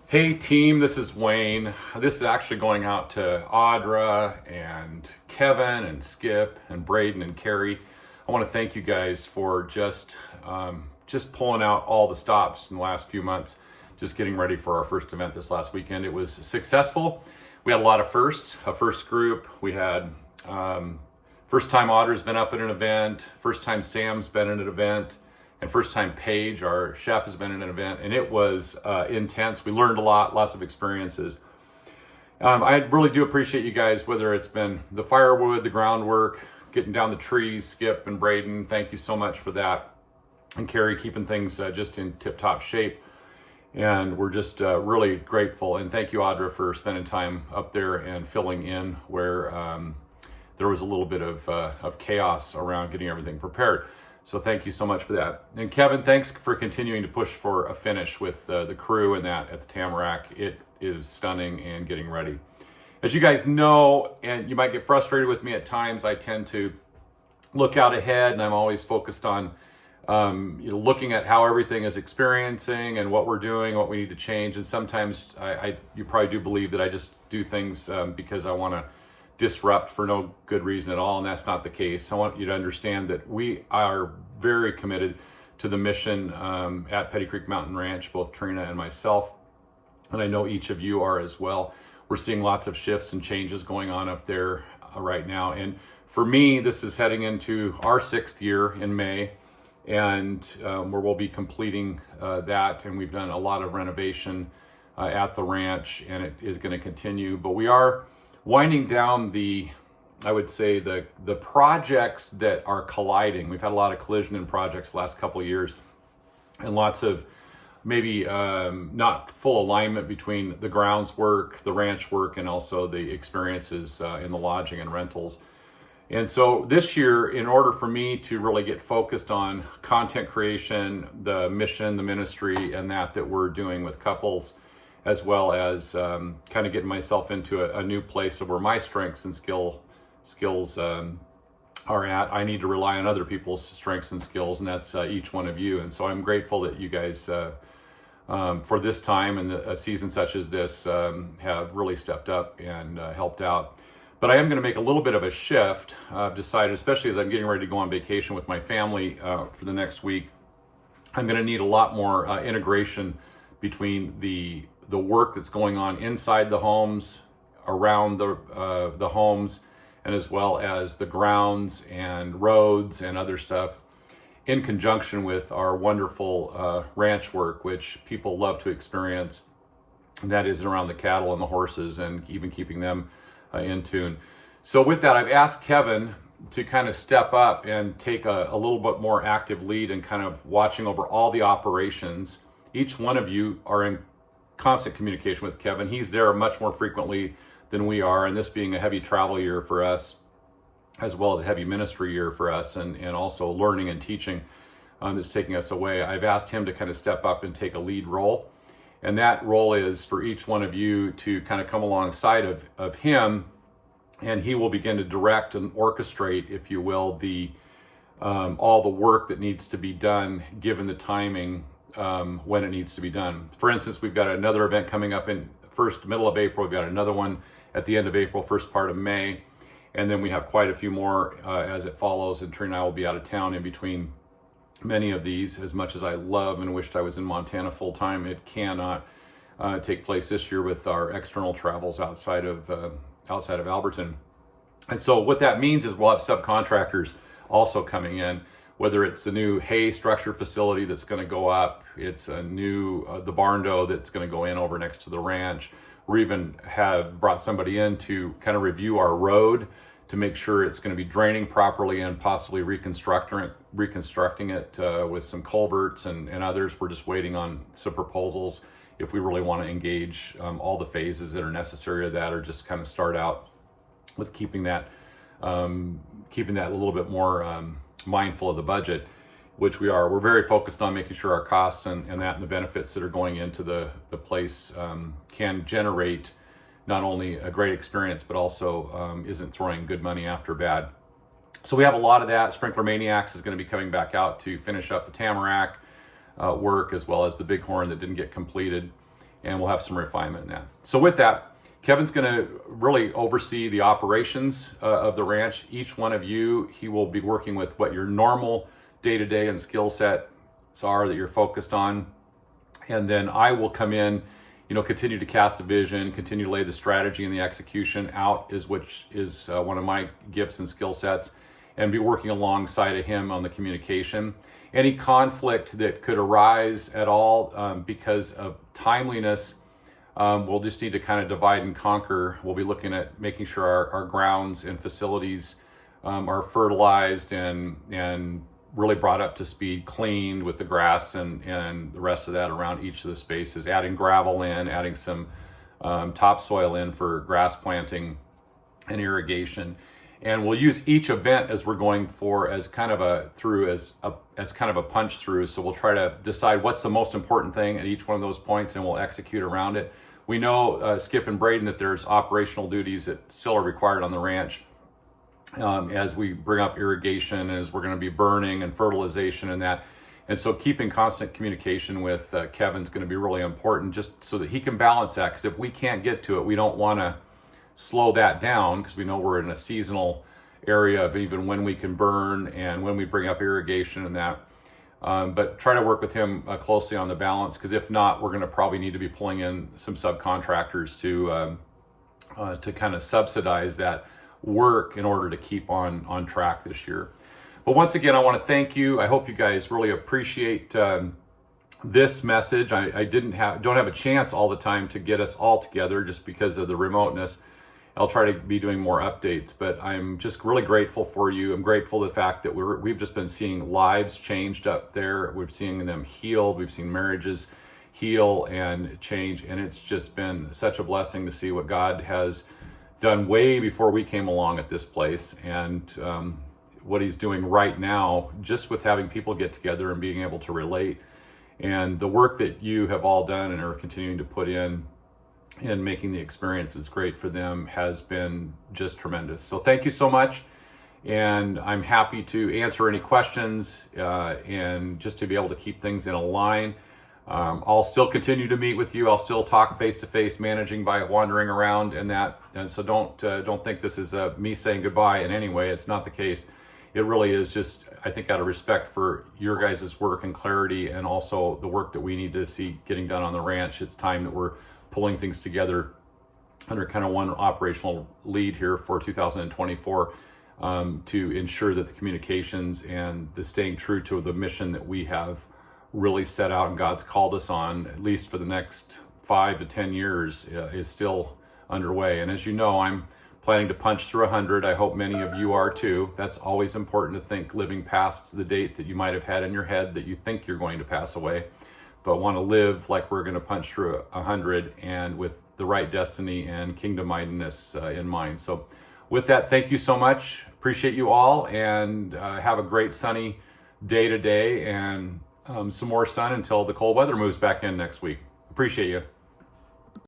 Hey team, this is Wayne. This is actually going out to Audra and Kevin and Skip and Braden and Carrie. I want to thank you guys for just pulling out all the stops in the last few months, just getting ready for our first event this last weekend. It was successful. We had a lot of firsts. A first group. We had first time Audra's been up at an event, first time Sam's been at an event, and first time Paige, our chef, has been at an event, and it was intense. We learned a lot, lots of experiences. I really do appreciate you guys, whether it's been the firewood, the groundwork, getting down the trees, Skip and Braden, thank you so much for that. And Carrie, keeping things just in tip-top shape. And we're just really grateful. And thank you, Audra, for spending time up there and filling in where there was a little bit of chaos around getting everything prepared. So thank you so much for that. And Kevin, thanks for continuing to push for a finish with the crew and that at the Tamarack. It is stunning and getting ready. As you guys know, and you might get frustrated with me at times, I tend to look out ahead, and I'm always focused on looking at how everything is experiencing and what we're doing, what we need to change. And sometimes you probably do believe that I just do things because I want to disrupt for no good reason at all, and that's not the case. I want you to understand that we are very committed to the mission at Petty Creek Mountain Ranch, both Trina and myself, and I know each of you are as well. We're seeing lots of shifts and changes going on up there right now, and for me, this is heading into our 6th year in May, and where we'll be completing that, and we've done a lot of renovation at the ranch, and it is going to continue, but we are winding down I would say the projects that are colliding. We've had a lot of collision in projects the last couple of years, and lots of maybe not full alignment between the grounds work, the ranch work, and also the experiences in the lodging and rentals. And so this year, in order for me to really get focused on content creation, the mission, the ministry, and that we're doing with couples, as well as kind of getting myself into a new place of where my strengths and skills are at. I need to rely on other people's strengths and skills, and that's each one of you. And so I'm grateful that you guys, for this time and a season such as this, have really stepped up and helped out. But I am going to make a little bit of a shift. I've decided, especially as I'm getting ready to go on vacation with my family for the next week, I'm going to need a lot more integration between the work that's going on inside the homes, around the homes, and as well as the grounds and roads and other stuff, in conjunction with our wonderful ranch work, which people love to experience. And that is around the cattle and the horses, and even keeping them in tune. So with that, I've asked Kevin to kind of step up and take a little bit more active lead in kind of watching over all the operations. Each one of you are in constant communication with Kevin. He's there much more frequently than we are, and this being a heavy travel year for us, as well as a heavy ministry year for us, and also learning and teaching that's taking us away. I've asked him to kind of step up and take a lead role, and that role is for each one of you to kind of come alongside of him, and he will begin to direct and orchestrate, if you will, all the work that needs to be done given the timing when it needs to be done. For instance, we've got another event coming up in middle of April. We've got another one at the end of April, first part of May, and then we have quite a few more as it follows. And Trina and I will be out of town in between many of these. As much as I love and wished I was in Montana full time, it cannot take place this year with our external travels outside of Alberton. And so what that means is we'll have subcontractors also coming in, whether it's a new hay structure facility that's going to go up, it's a new the barn dough that's going to go in over next to the ranch. We even have brought somebody in to kind of review our road to make sure it's going to be draining properly, and possibly reconstructing it with some culverts and others. We're just waiting on some proposals if we really want to engage all the phases that are necessary of that, or just kind of start out with keeping that a little bit more mindful of the budget, which we are. We're very focused on making sure our costs and the benefits that are going into the place can generate not only a great experience, but also isn't throwing good money after bad. So we have a lot of that. Sprinkler Maniacs is going to be coming back out to finish up the Tamarack work, as well as the Bighorn that didn't get completed. and we'll have some refinement in that. So with that, Kevin's going to really oversee the operations of the ranch. Each one of you, he will be working with what your normal day-to-day and skill sets are that you're focused on. And then I will come in, continue to cast the vision, continue to lay the strategy and the execution out, which is one of my gifts and skill sets, and be working alongside of him on the communication. Any conflict that could arise at all because of timeliness, we'll just need to kind of divide and conquer. We'll be looking at making sure our grounds and facilities are fertilized and really brought up to speed, cleaned with the grass and the rest of that around each of the spaces, adding gravel in, adding some topsoil in for grass planting and irrigation. And we'll use each event as we're going for as kind of a punch through. So we'll try to decide what's the most important thing at each one of those points, and we'll execute around it. We know, Skip and Braden, that there's operational duties that still are required on the ranch as we bring up irrigation, as we're going to be burning and fertilization and that. And so keeping constant communication with Kevin's going to be really important, just so that he can balance that. Because if we can't get to it, we don't want to slow that down, because we know we're in a seasonal area of even when we can burn and when we bring up irrigation and that. But try to work with him closely on the balance, because if not, we're going to probably need to be pulling in some subcontractors to kind of subsidize that work in order to keep on track this year. But once again, I want to thank you. I hope you guys really appreciate this message. I don't have a chance all the time to get us all together just because of the remoteness. I'll try to be doing more updates, but I'm just really grateful for you. I'm grateful for the fact that we've just been seeing lives changed up there. We've seen them healed. We've seen marriages heal and change, and it's just been such a blessing to see what God has done way before we came along at this place, and what he's doing right now, just with having people get together and being able to relate. And the work that you have all done and are continuing to put in making the experiences great for them has been just tremendous. So thank you so much. And I'm happy to answer any questions and just to be able to keep things in a line. I'll still continue to meet with you. I'll still talk face-to-face, managing by wandering around and that. And so don't think this is me saying goodbye in any way. It's not the case. It really is just, I think, out of respect for your guys' work and clarity, and also the work that we need to see getting done on the ranch. It's time that we're pulling things together under kind of one operational lead here for 2024 to ensure that the communications and the staying true to the mission that we have really set out and God's called us on, at least for the next 5 to 10 years, is still underway. And as you know, I'm planning to punch through 100. I hope many of you are too. That's always important to think, living past the date that you might have had in your head that you think you're going to pass away, but want to live like we're going to punch through 100, and with the right destiny and kingdom-mindedness in mind. So with that, thank you so much. Appreciate you all, and have a great sunny day today, and some more sun until the cold weather moves back in next week. Appreciate you.